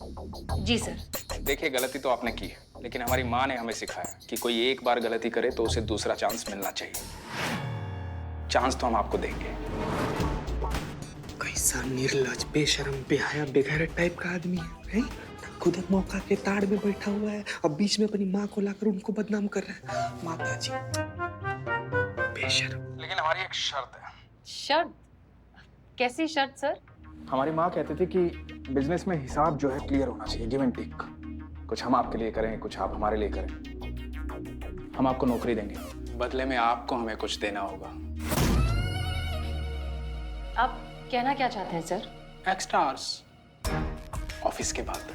जी sir. देखिए, गलती तो आपने की है, लेकिन हमारी माँ ने हमें सिखाया कि कोई एक बार गलती करे तो उसे दूसरा चांस मिलना चाहिए। चांस तो हम आपको देंगे। कैसा निर्लज, बेशरम, बेहया, बेगैरत टाइप का आदमी है? खुद एक मौका के ताड़ में बैठा हुआ है, अब बीच में अपनी माँ को लाकर उनको बदनाम कर रहा है। माता जी, बेशरम। लेकिन हमारी एक शर्त है। शर्त? कैसी शर्त सर? हमारी माँ कहती थी कि बिजनेस में हिसाब जो है क्लियर होना चाहिए, गिव एंड टेक। कुछ हम आपके लिए करें, कुछ आप हमारे लिए करें। हम आपको नौकरी देंगे, बदले में आपको हमें कुछ देना होगा। आप कहना क्या चाहते हैं सर? एक्स्ट्रा आवर्स ऑफिस के बाद,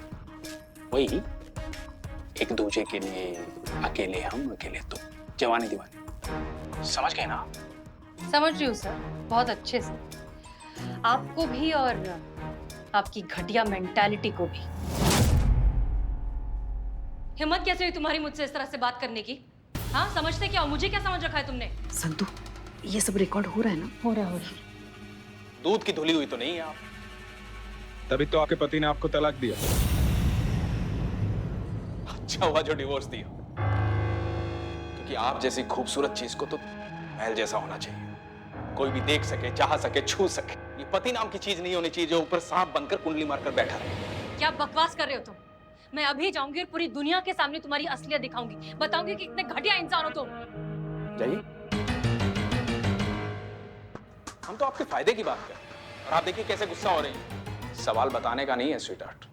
वही एक दूजे के लिए, अकेले हम अकेले तुम, जवानी दीवानी, समझ गए ना? समझ रही हूँ सर, बहुत अच्छे से। आपको भी और आपकी घटिया मेंटालिटी को भी। हिम्मत कैसे हुई तुम्हारी मुझसे इस तरह से बात करने की? हाँ, समझते क्या हो? मुझे क्या समझ रखा है तुमने? संतु, ये सब रिकॉर्ड हो रहा है ना? हो रहा है। दूध की धुली हुई तो नहीं है आप? तभी तो आपके पति ने आपको तलाक दिया। अच्छा हुआ जो डिवोर्स दिया, क्योंकि आप जैसी खूबसूरत चीज को तो महल जैसा होना चाहिए, कोई भी देख सके, चाह सके, छू सके। ये पति नाम की चीज नहीं होनी चाहिए जो ऊपर सांप बनकर कुंडली मारकर बैठा रहे। क्या बकवास कर रहे हो तुम? मैं अभी जाऊंगी और पूरी दुनिया के सामने तुम्हारी असलियत दिखाऊंगी, बताऊंगी कि कितने घटिया इंसान हो तुम। जाइए, हम तो आपके फायदे की बात कर रहे हैं और आप देखिए कैसे गुस्सा हो रही हैं। सवाल बताने का नहीं है स्वीट हार्ट,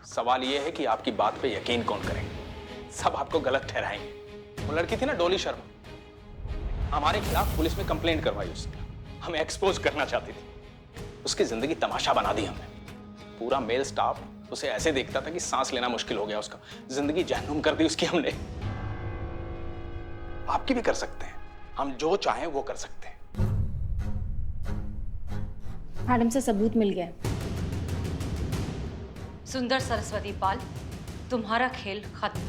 सवाल ये है कि आपकी बात पे यकीन कौन करेंगे। सब आपको गलत ठहराएंगे। वो लड़की थी ना डोली शर्मा, हमारे खिलाफ पुलिस में कंप्लेंट करवाई उसने, हमें एक्सपोज करना चाहती थी। उसकी जिंदगी तमाशा बना दी हमने। पूरा मेल स्टाफ उसे ऐसे देखता था कि सांस लेना मुश्किल हो गया उसका। जिंदगी जहन्नुम कर दी उसकी हमने। आपकी भी कर सकते हैं, हम जो चाहें वो कर सकते हैं। मैडम से सबूत मिल गया। सुंदर सरस्वती पाल, तुम्हारा खेल खत्म।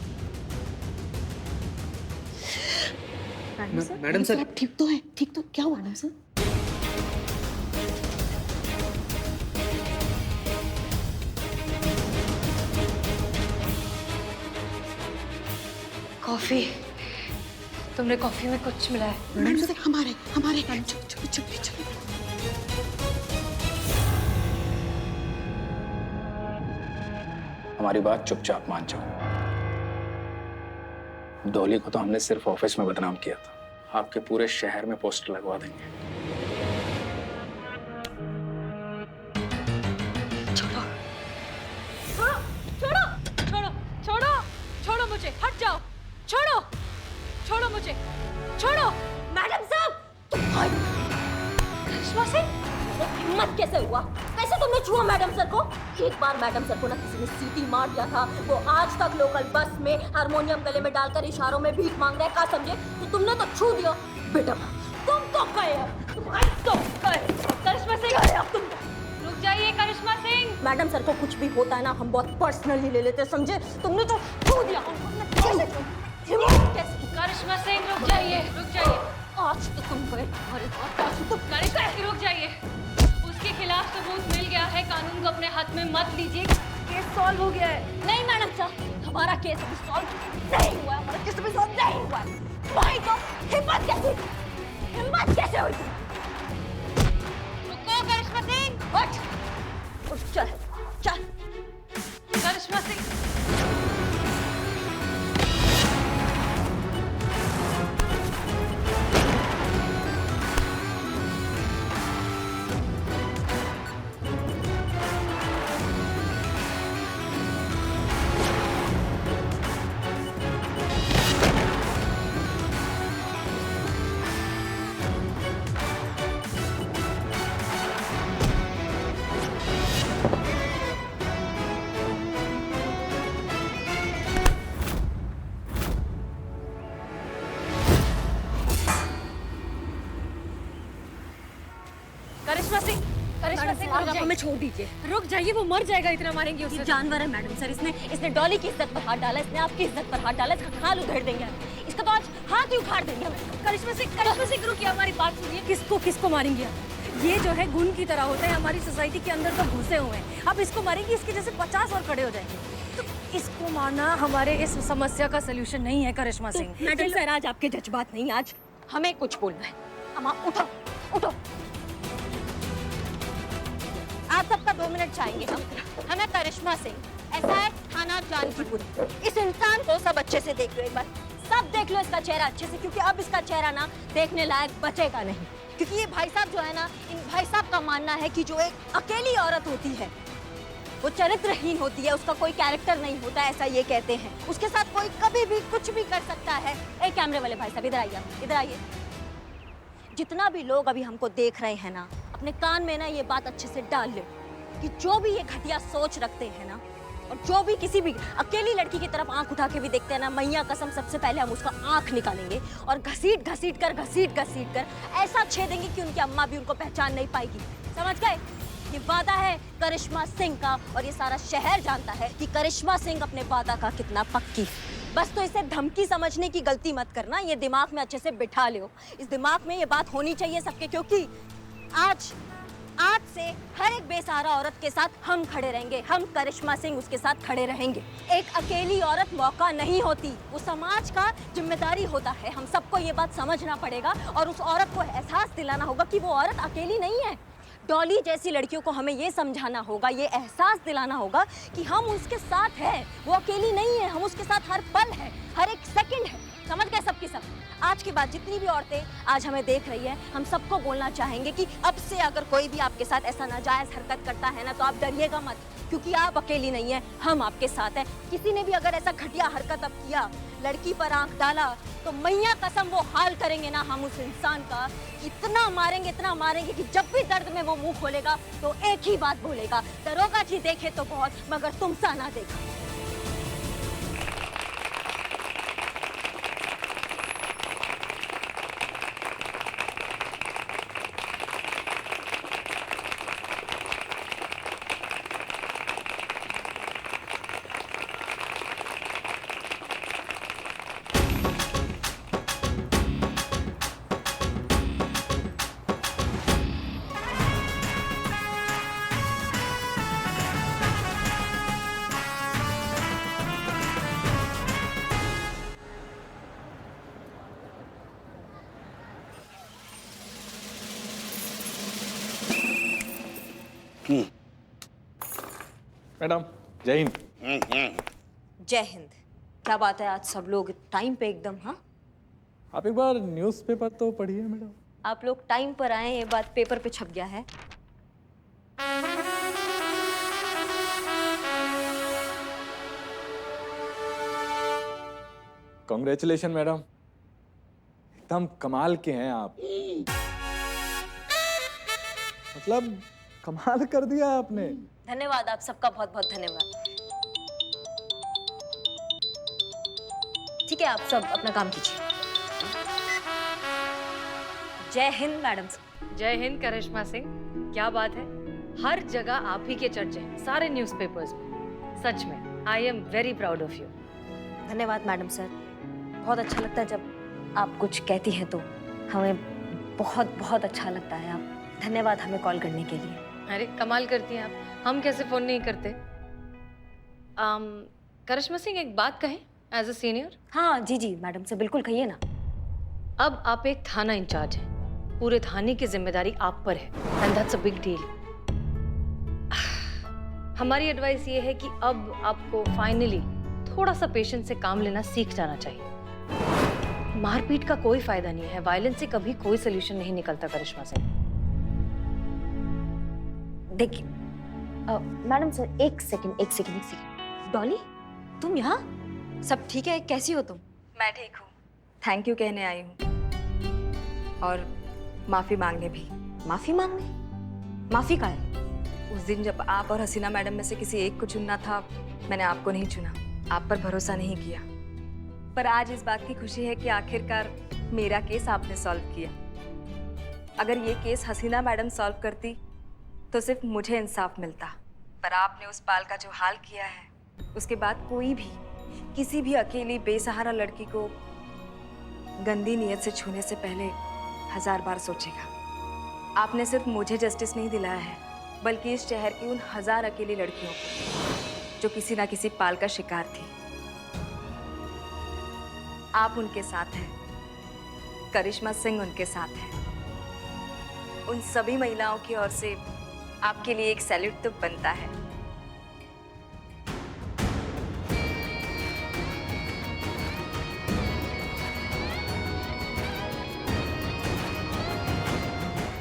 मैडम सर, आप ठीक तो है? ठीक तो क्या हुआ मैडम सर? कॉफी, तुमने कॉफी में कुछ मिलाया? मैडम सर, हमारे चलो चलो चलो चलो। हमारी बात चुपचाप मान जाओ। डॉली को तो हमने सिर्फ ऑफिस में बदनाम किया था, आपके पूरे शहर में पोस्टर लगवा देंगे। छोड़ो छोड़ो छोड़ो छोड़ो छोड़ो मुझे, हट जाओ। छोड़ो छोड़ो मुझे, छोड़ो। मैडम साहब, करिश्मा सिंह, हिम्मत कैसे हुआ? कैसे तुमने छुआ मैडम सर को? एक बार मैडम सर को ना किसी ने सीटी मार दिया था, वो आज तक लोकल बस में हारमोनियम गले में डालकर इशारों में भीख मांग रहे, क्या समझे? तो तुमने तो छू दिया। बेटा तुम तो गए, तुम्हारी तो गए। करिश्मा सिंह, तुम रुक जाइए। करिश्मा सिंह, मैडम सर को कुछ भी होता है ना, हम बहुत पर्सनली ले लेते, समझे? तुमने तो छू दिया। हिम्मत कैसे? करिश्मा सिंह रुक जाइए, रुक जाइए। आज तो तुम गए, अरे आज तो करिश्मा सिंह रुक जाइए। उसके खिलाफ सबूत मिल गया है, कानून को अपने हाथ में मत लीजिए। केस सॉल्व हो गया है। नहीं मैडम साहब, हमारा केस अभी सॉल्व नहीं हुआ है, हमारा केस अभी सॉल्व नहीं हुआ है। भाई तो हिम्मत कैसे हुई? रुको करिश्मा सिंह, उठ चल चल। करिश्मा सिंह, करिश्मा सिंह, करिश्मा सिंह, रुक जाइए। हमें छोड़ दीजिए। रुक जाइए, वो मर जाएगा, इतना मारेंगे ये उसे। जानवर है मैडम सर, इसने डॉली की इज्जत पर हाथ डाला, इसने आपकी इज्जत पर हाथ डाला, इसका खाल उधेड़ देंगे हम। इसका तो आज हाथ ही उखाड़ देंगे हम। करिश्मा सिंह रुकिए, हमारी बात सुनिए। किसको मारेंगे आप? ये जो है गुण की तरह होते हैं, हमारी सोसाइटी के अंदर तो घुसे हुए हैं। अब इसको मारेंगे, इसके जैसे 50 और खड़े हो जाएंगे। तो इसको मारना हमारे इस समस्या का सलूशन नहीं है करिश्मा सिंह। मैडम सर, आज आपके जज्बात नहीं, आज हमें कुछ बोलना है। अम्मा उठो उठो। आप सबका 2 मिनट चाहेंगे हम। हमें करिश्मा सिंह, ऐसा है थाना जानकीपुरी। इस इंसान को सब अच्छे से देख लो एक बार, सब देख लो इसका चेहरा अच्छे से, क्योंकि अब इसका चेहरा ना देखने लायक बचेगा नहीं। क्योंकि ये भाई साहब जो है ना, इन भाई साहब का मानना है कि जो एक अकेली औरत होती है वो चरित्रहीन होती है, उसका कोई कैरेक्टर नहीं होता, ऐसा ये कहते हैं। उसके साथ कोई कभी भी कुछ भी कर सकता है। एक कैमरे वाले भाई साहब इधर आइए, इधर आइए। जितना भी लोग अभी हमको देख रहे हैं ना, अपने कान में ना ये बात अच्छे से डाल ले कि जो भी ये घटिया सोच रखते हैं ना, और जो भी किसी भी अकेली लड़की की तरफ आंख उठा के भी देखते हैं ना, मैया कसम सबसे पहले हम उसका आंख निकालेंगे और घसीट घसीट कर ऐसा छेदेंगे कि उनकी अम्मा भी उनको पहचान नहीं पाएगी। समझ गए? ये वादा है करिश्मा सिंह का, और ये सारा शहर जानता है कि करिश्मा सिंह अपने वादा का कितना पक्की है। बस तो इसे धमकी समझने की गलती मत करना, ये दिमाग में अच्छे से बिठा लो। इस दिमाग में ये बात होनी चाहिए सबके, क्योंकि आज से हर एक बेसहारा औरत के साथ हम खड़े रहेंगे। हम करिश्मा सिंह उसके साथ खड़े रहेंगे। एक अकेली औरत मौका नहीं होती, वो समाज का जिम्मेदारी होता है। हम सबको ये बात समझना पड़ेगा और उस औरत को एहसास दिलाना होगा कि वो औरत अकेली नहीं है। डॉली जैसी लड़कियों को हमें ये समझाना होगा, ये एहसास दिलाना होगा कि हम उसके साथ हैं, वो अकेली नहीं है, हम उसके साथ हर पल है, हर एक सेकंड है। समझ गए सबकी सब? आज के बाद जितनी भी औरतें आज हमें देख रही है, हम सबको बोलना चाहेंगे कि अब से अगर कोई भी आपके साथ ऐसा नाजायज हरकत करता है ना, तो आप डरिएगा मत, क्योंकि आप अकेली नहीं है, हम आपके साथ हैं। किसी ने भी अगर ऐसा घटिया हरकत अब किया, लड़की पर आंख डाला, तो मैया कसम वो हाल करेंगे ना हम उस इंसान का, इतना मारेंगे कि जब भी दर्द में वो मुंह खोलेगा तो एक ही बात बोलेगा, दरोगा जी देखे तो बहुत, मगर तुम सा ना देखा। मैडम जय हिंद। जय हिंद। क्या बात है, आज सब लोग टाइम पे एकदम? हाँ, आप एक बार न्यूज़पेपर तो पढ़िए मैडम। आप लोग टाइम पर आए, ये बात पेपर पे छप गया है। कांग्रेचुलेशन मैडम, एकदम कमाल के हैं आप। मतलब कमाल कर दिया आपने। धन्यवाद, आप सबका बहुत बहुत धन्यवाद। ठीक है, आप सब अपना काम कीजिए। जय हिंद मैडम। जय हिंद करिश्मा सिंह। क्या बात है, हर जगह आप ही के चर्चे हैं, सारे न्यूज़पेपर्स में। सच में I am very proud of you. धन्यवाद मैडम सर, बहुत अच्छा लगता है जब आप कुछ कहती हैं तो हमें बहुत बहुत अच्छा लगता है। आप धन्यवाद हमें कॉल करने के लिए। अरे कमाल करती हैं आप, हम कैसे फोन नहीं करते। करिश्मा सिंह एक बात कहें एज अ सीनियर? हाँ जी जी मैडम से बिल्कुल कहिए ना। अब आप एक थाना इंचार्ज हैं, पूरे थाने की जिम्मेदारी आप पर है, and that's a big deal. हमारी एडवाइस ये है कि अब आपको फाइनली थोड़ा सा पेशेंस से काम लेना सीख जाना चाहिए। मारपीट का कोई फायदा नहीं है, वायलेंस से कभी कोई सोल्यूशन नहीं निकलता करिश्मा सिंह। देखिए मैडम सर, एक सेकंड। डॉली तुम यहाँ? सब ठीक है? कैसी हो तुम? मैं ठीक हूँ, थैंक यू कहने आई हूँ और माफ़ी मांगने भी। माफी मांगने? माफी का है? उस दिन जब आप और हसीना मैडम में से किसी एक को चुनना था, मैंने आपको नहीं चुना, आप पर भरोसा नहीं किया। पर आज इस बात की खुशी है कि आखिरकार मेरा केस आपने सॉल्व किया। अगर ये केस हसीना मैडम सॉल्व करती तो सिर्फ मुझे इंसाफ मिलता, पर आपने उस पाल का जो हाल किया है, उसके बाद कोई भी किसी भी अकेली बेसहारा लड़की को गंदी नीयत से छूने से पहले 1000 बार सोचेगा। आपने सिर्फ मुझे जस्टिस नहीं दिलाया है, बल्कि इस शहर की उन 1000 अकेली लड़कियों को जो किसी ना किसी पाल का शिकार थी। आप उनके साथ हैं, करिश्मा सिंह उनके साथ है। उन सभी महिलाओं की ओर से आपके लिए एक सैल्यूट तो बनता है।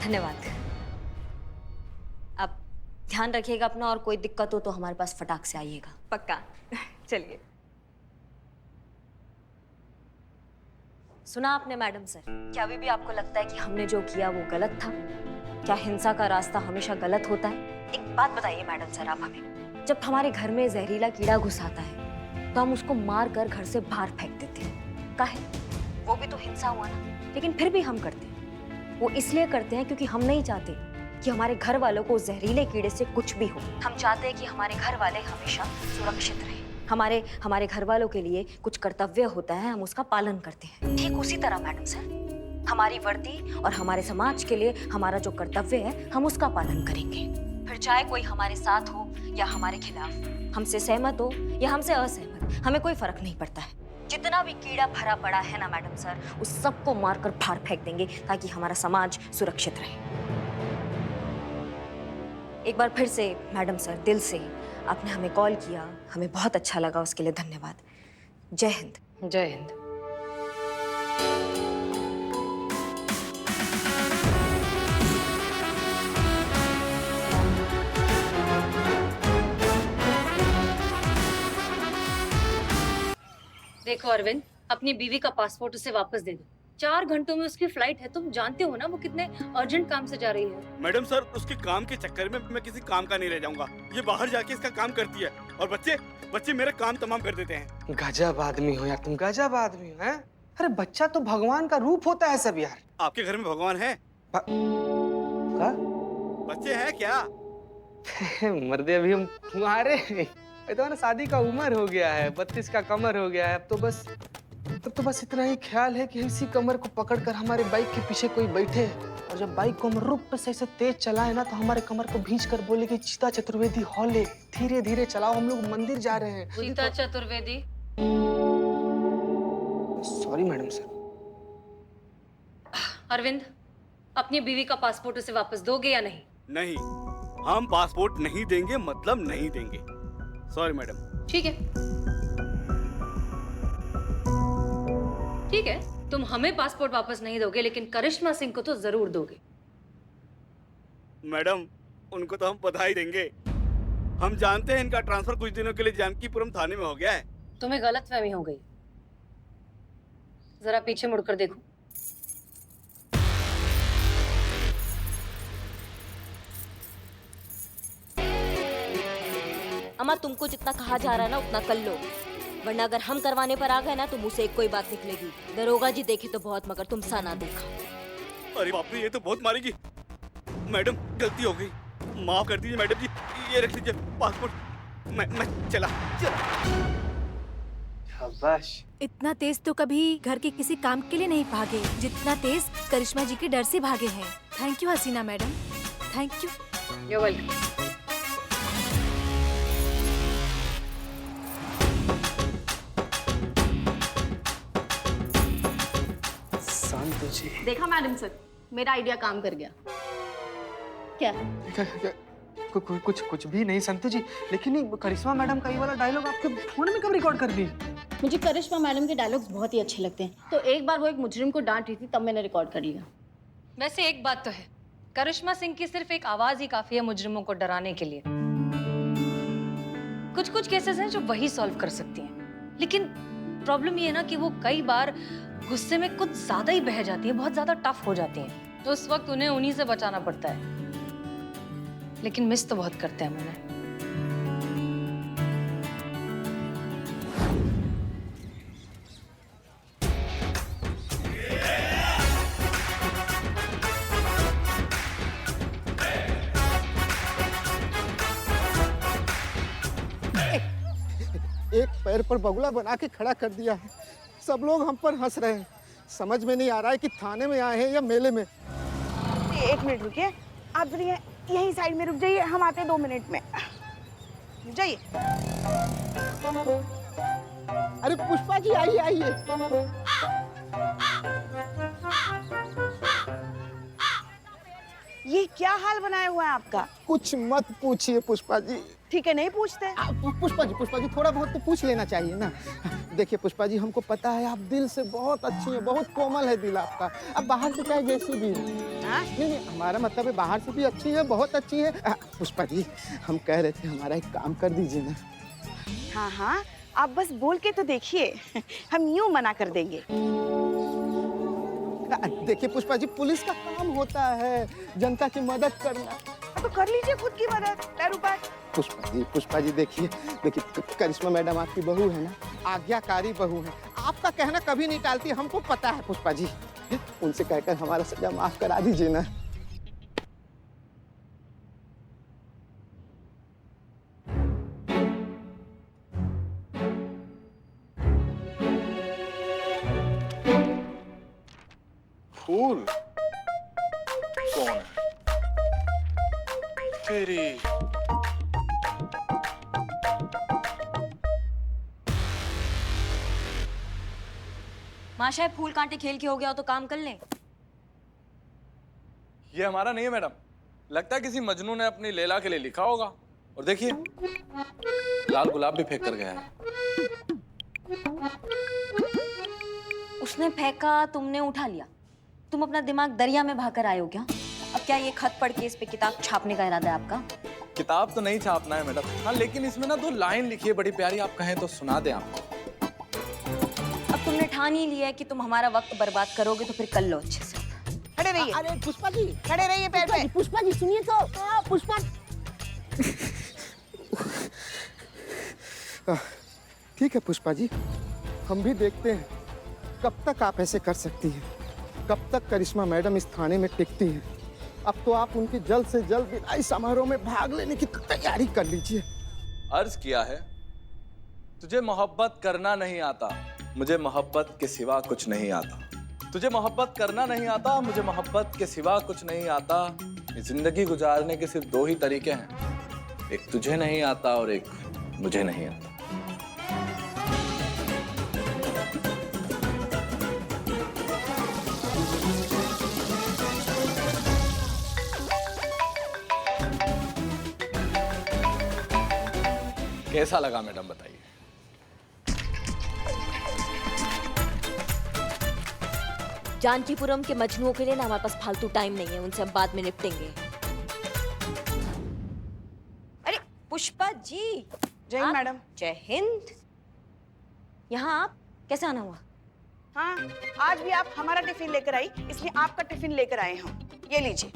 धन्यवाद। आप ध्यान रखिएगा अपना, और कोई दिक्कत हो तो हमारे पास फटाक से आइएगा। पक्का। चलिए। सुना आपने मैडम सर, क्या अभी भी आपको लगता है कि हमने जो किया वो गलत था? क्या हिंसा का रास्ता हमेशा गलत होता है? एक बात बताइए मैडम सर आप हमें, जब हमारे घर में जहरीला कीड़ा घुस आता है तो हम उसको मार कर घर से बाहर फेंक देते हैं, काहे? वो भी तो हिंसा हुआ ना। लेकिन फिर भी हम करते हैं, वो इसलिए करते हैं क्योंकि हम नहीं चाहते कि हमारे घर वालों को उस जहरीले कीड़े से कुछ भी हो। हम चाहते हैं कि हमारे घर वाले हमेशा सुरक्षित रहें। हमारे घर वालों के लिए कुछ कर्तव्य होता है, हम उसका पालन करते हैं। ठीक उसी तरह मैडम सर, हमारी वर्दी और हमारे समाज के लिए हमारा जो कर्तव्य है हम उसका पालन करेंगे। फिर चाहे कोई हमारे साथ हो या हमारे खिलाफ, हमसे सहमत हो या हमसे असहमत, हमें कोई फर्क नहीं पड़ता है। जितना भी कीड़ा भरा पड़ा है ना मैडम सर, उस सबको मारकर बाहर फेंक देंगे ताकि हमारा समाज सुरक्षित रहे। एक बार फिर से मैडम सर, दिल से आपने हमें कॉल किया, हमें बहुत अच्छा लगा, उसके लिए धन्यवाद। जय हिंद। जय हिंद। देखो अरविंद, अपनी बीवी का पासपोर्ट उसे वापस दे दो। 4 घंटों में उसकी फ्लाइट है, तुम जानते हो ना वो कितने अर्जेंट काम से जा रही है। मैडम सर, उसके काम के चक्कर में मैं किसी काम का नहीं रह जाऊंगा। ये बाहर जाके इसका काम करती है और बच्चे मेरा काम तमाम कर देते हैं। गजब आदमी हो यार तुम, गजब आदमी हो। हैं? अरे बच्चा तो भगवान का रूप होता है सब यार। आपके घर में भगवान है? का? बच्चे हैं क्या? मर्दे अभी हम कुंवारे हैं। तो ना शादी का उम्र हो गया है, 32 का कमर हो गया है। अब तो बस इतना ही ख्याल है कि इसी कमर को पकड़कर हमारे बाइक के पीछे कोई बैठे और जब बाइक को हम रुक पे से ऐसे तेज चलाए ना तो हमारे कमर को भींच कर बोले कि चिता चतुर्वेदी हौले, धीरे धीरे चलाओ, हम लोग मंदिर जा रहे हैं। Chita Chaturvedi? Sorry madam sir. Arvind, अपनी बीवी का पासपोर्ट उसे वापस दोगे या नहीं? नहीं, हम पासपोर्ट नहीं देंगे, मतलब नहीं देंगे। Sorry madam. ठीक है, ठीक है, तुम हमें पासपोर्ट वापस नहीं दोगे लेकिन करिश्मा सिंह को तो जरूर दोगे। मैडम, उनको तो हम बधाई देंगे। हम जानते हैं इनका ट्रांसफर कुछ दिनों के लिए जानकीपुरम थाने में हो गया है। तुम्हें गलतफहमी हो गई, जरा पीछे मुड़कर देखो। अम्मा, तुमको जितना कहा जा रहा है ना उतना कर लो, वरना अगर हम करवाने पर आ गए ना तो मुंह से एक कोई बात निकलेगी। दरोगा जी देखे तो बहुत, मगर तुम सा ना देखा। अरे बाप रे, ये तो बहुत मारेगी। मैडम, गलती हो गई, माफ कर दीजिए मैडम जी। ये रख लीजिए पासपोर्ट। मैं चला। शाबाश। इतना तेज तो कभी घर के किसी काम के लिए नहीं भागे जितना तेज करिश्मा जी के डर से भागे हैं। Thank you Hasina madam, thank you. You're welcome. शांत जी। देखा मैडम सर, मेरा आइडिया काम कर गया। क्या? कुछ भी नहीं संतु जी, लेकिन ये करिश्मा मैडम का ये वाला डायलॉग आपके फोन में कब रिकॉर्ड कर दी? मुझे करिश्मा मैडम के डायलॉग्स बहुत ही अच्छे लगते हैं, तो एक बार वो एक मुजरिम को डांट रही थी तब मैंने रिकॉर्ड कर लिया। वैसे एक बात तो है, करिश्मा सिंह की सिर्फ एक आवाज ही काफी है मुजरिमों को डराने के लिए। कुछ केसेस हैं जो वही सॉल्व कर सकती हैं, लेकिन प्रॉब्लम ये है ना कि वो कई बार गुस्से में कुछ ज्यादा ही बह जाती है, बहुत ज्यादा टफ हो जाती हैं, तो उस वक्त उन्हें उन्हीं से बचाना पड़ता है। लेकिन मिस तो बहुत करते हैं उन्हें। एक पैर पर बगुला बना के खड़ा कर दिया है। सब लोग हम पर हंस रहे हैं। समझ में नहीं आ रहा है कि थाने में आए हैं या मेले में। रुकिए, 1 मिनट रुकिए। आप जरा यहीं साइड में रुक जाइए, हम आते हैं 2 मिनट में। जाइए। अरे पुष्पा जी आइए आइए। ये क्या हाल बनाया हुआ है आपका? कुछ मत पूछिए पुष्पा जी। ठीक है, नहीं पूछते। पुष्पा जी थोड़ा बहुत तो पूछ लेना चाहिए ना। देखिए पुष्पा जी, हमको पता है आप दिल से बहुत अच्छी हैं, बहुत कोमल है दिल आपका। अब बाहर से चाहे जैसी भी है। नहीं, हमारा मतलब है बाहर से भी अच्छी है, बहुत अच्छी है। पुष्पा जी, हम कह रहे थे हमारा एक काम कर दीजिए ना। हाँ हाँ, आप बस बोल के तो देखिए, हम यूं मना कर देंगे। देखिए पुष्पा जी, पुलिस का काम होता है जनता की मदद करना। तो कर लीजिए खुद की मदद, पैर ऊपर। पुष्पा जी देखिए करिश्मा मैडम आपकी बहू है ना, आज्ञाकारी बहू है। आपका कहना कभी नहीं टालती, हमको पता है पुष्पा जी। उनसे कहकर हमारा सजा माफ करा दीजिए ना। फूल कौन है? तेरी माँ, शायद फूल कांटे खेल के हो गया हो तो काम कर लें। ये हमारा नहीं है मैडम, लगता है किसी मजनू ने अपनी लैला के लिए लिखा होगा। और देखिए लाल गुलाब भी फेंक कर गया है। उसने फेंका, तुमने उठा लिया। तुम अपना दिमाग दरिया में बहाकर आए हो क्या? अब क्या ये खत पढ़ के इस पे किताब छापने का इरादा है आपका? किताब तो नहीं छापना है मैडम, हाँ लेकिन इसमें ना 2 लाइन लिखी है बड़ी प्यारी, आप कहें तो सुना दें आपको। अब तुमने ठान ही लिया है कि तुम हमारा वक्त बर्बाद करोगे, तो फिर कर लो अच्छे से। खड़े रहिए। अरे पुष्पा जी, खड़े रहिए पैर पे। पुष्पा जी सुनिए तो। पुष्पा ठीक है पुष्पा जी, हम भी देखते हैं कब तक आप ऐसे कर सकती हैं, कब तक करिश्मा मैडम इस थाने में टिकती हैं। अब तो आप उनकी जल्द से जल्द विदाई समारोह में भाग लेने की तैयारी कर लीजिए। अर्ज किया है, तुझे मोहब्बत करना नहीं आता, मुझे मोहब्बत के सिवा कुछ नहीं आता। तुझे मोहब्बत करना नहीं आता, मुझे मोहब्बत के सिवा कुछ नहीं आता। जिंदगी गुजारने के सिर्फ 2 ही तरीके हैं, एक तुझे नहीं आता और एक मुझे नहीं आता। कैसा लगा मैडम बताइए? जानकीपुरम के मजनुओं के लिए ना हमारे पास फालतू टाइम नहीं है, उनसे हम बाद में निपटेंगे। अरे पुष्पा जी। जय हिंद मैडम। जय हिंद। यहाँ आप कैसे आना हुआ? हाँ, आज भी आप हमारा टिफिन लेकर आई, इसलिए आपका टिफिन लेकर आए हम। ये लीजिए।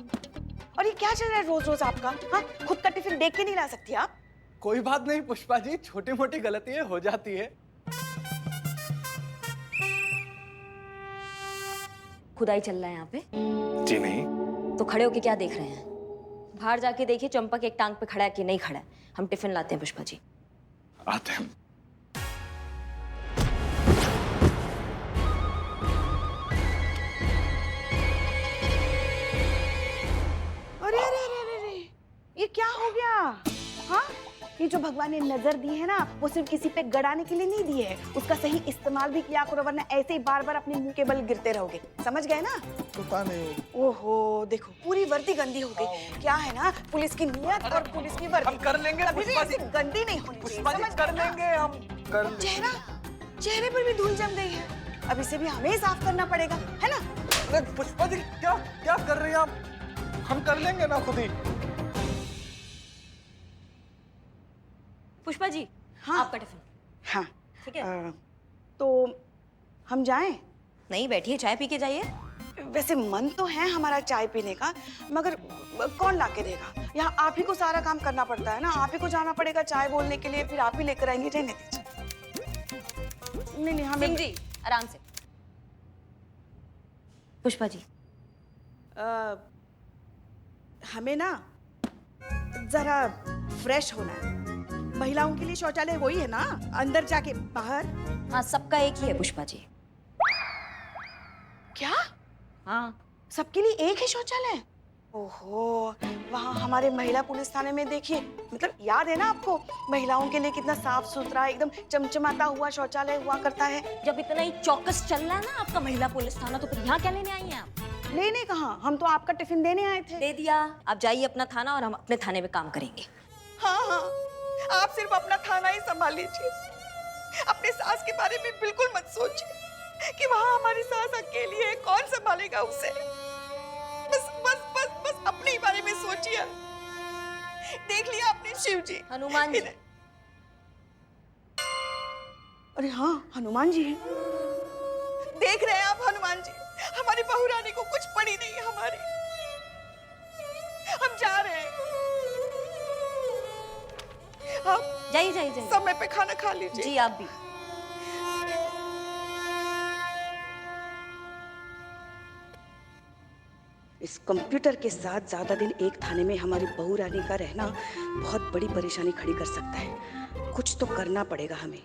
और ये क्या चल रहा है रोज रोज आपका? हाँ, खुद का टिफिन देख के नहीं ला सकती आप? कोई बात नहीं पुष्पा जी, छोटी मोटी गलतियां हो जाती है। खुदाई चल रहा है यहाँ पे? जी नहीं। तो खड़े होके क्या देख रहे हैं? बाहर जाके देखिए चंपक एक टांग पे खड़ा है कि नहीं खड़ा है। हम टिफिन लाते हैं पुष्पा जी। आते हैं। अरे अरे अरे अरे, ये क्या हो गया? हाँ, ये जो भगवान ने नजर दी है ना, वो सिर्फ किसी पे गड़ाने के लिए नहीं दी है, उसका सही इस्तेमाल भी किया करो, वरना ऐसे ही बार बार अपने मुंह के बल गिरते रहोगे। समझ गए ना? पता नहीं। ओहो, देखो पूरी वर्दी गंदी हो गई। क्या है ना, पुलिस की नियत और पुलिस की वर्दी हम कर लेंगे कभी भी ऐसी गंदी नहीं होनी चाहिए। समझ कर लेंगे हम। चेहरे पर भी धूल जम गई है, अब इसे भी हमें साफ करना पड़ेगा, है ना? अरे पुष्पा जी क्या क्या कर रही हैं आप? हम कर लेंगे ना खुद ही। पुष्पा जी, हाँ आपका टिफिन। हाँ ठीक है। तो हम जाएं? नहीं, बैठिए, चाय पी के जाइए। वैसे मन तो है हमारा चाय पीने का, मगर कौन ला के देगा? यहाँ आप ही को सारा काम करना पड़ता है ना, आप ही को जाना पड़ेगा चाय बोलने के लिए, फिर आप ही लेकर आएंगे। रहने दीजिए। नहीं हमें। सिंह जी आराम से। पुष्पा जी, हमें ना जरा फ्रेश होना है। महिलाओं के लिए शौचालय वही है ना, अंदर जाके बाहर? हाँ, सबका एक ही है पुष्पा जी। क्या? हाँ, सबके लिए एक ही शौचालय? ओहो, वहाँ हमारे महिला पुलिस थाने में देखिए, मतलब याद है ना आपको, महिलाओं के लिए कितना साफ सुथरा एकदम चमचमाता हुआ शौचालय हुआ करता है। जब इतना ही चौकस चल रहा है ना आपका महिला पुलिस थाना, तो फिर यहाँ क्या लेने आई हैं आप? लेने कहाँ, हम तो आपका टिफिन देने आए थे। दे दिया, आप जाइए अपना थाना और हम अपने थाने में काम करेंगे। हाँ हाँ, आप सिर्फ अपना थाना ही संभाल लीजिए, अपने सास के बारे में बिल्कुल मत सोचिए कि वहाँ हमारी सास अकेली है, कौन संभालेगा उसे। बस बस बस बस अपने ही बारे में सोचिए। देख लिया आपने शिव जी, हनुमान जी। अरे हाँ, हनुमान जी हैं। देख रहे हैं आप हनुमान जी, हमारी बहू रानी को कुछ पड़ी नहीं है हमारी। हम जा रहे हैं, आप जाइए जाइए जाइए, समय पे खाना खा लीजिए। जी आप भी। इस कंप्यूटर के साथ ज्यादा दिन एक थाने में हमारी बहू रानी का रहना बहुत बड़ी परेशानी खड़ी कर सकता है। कुछ तो करना पड़ेगा हमें।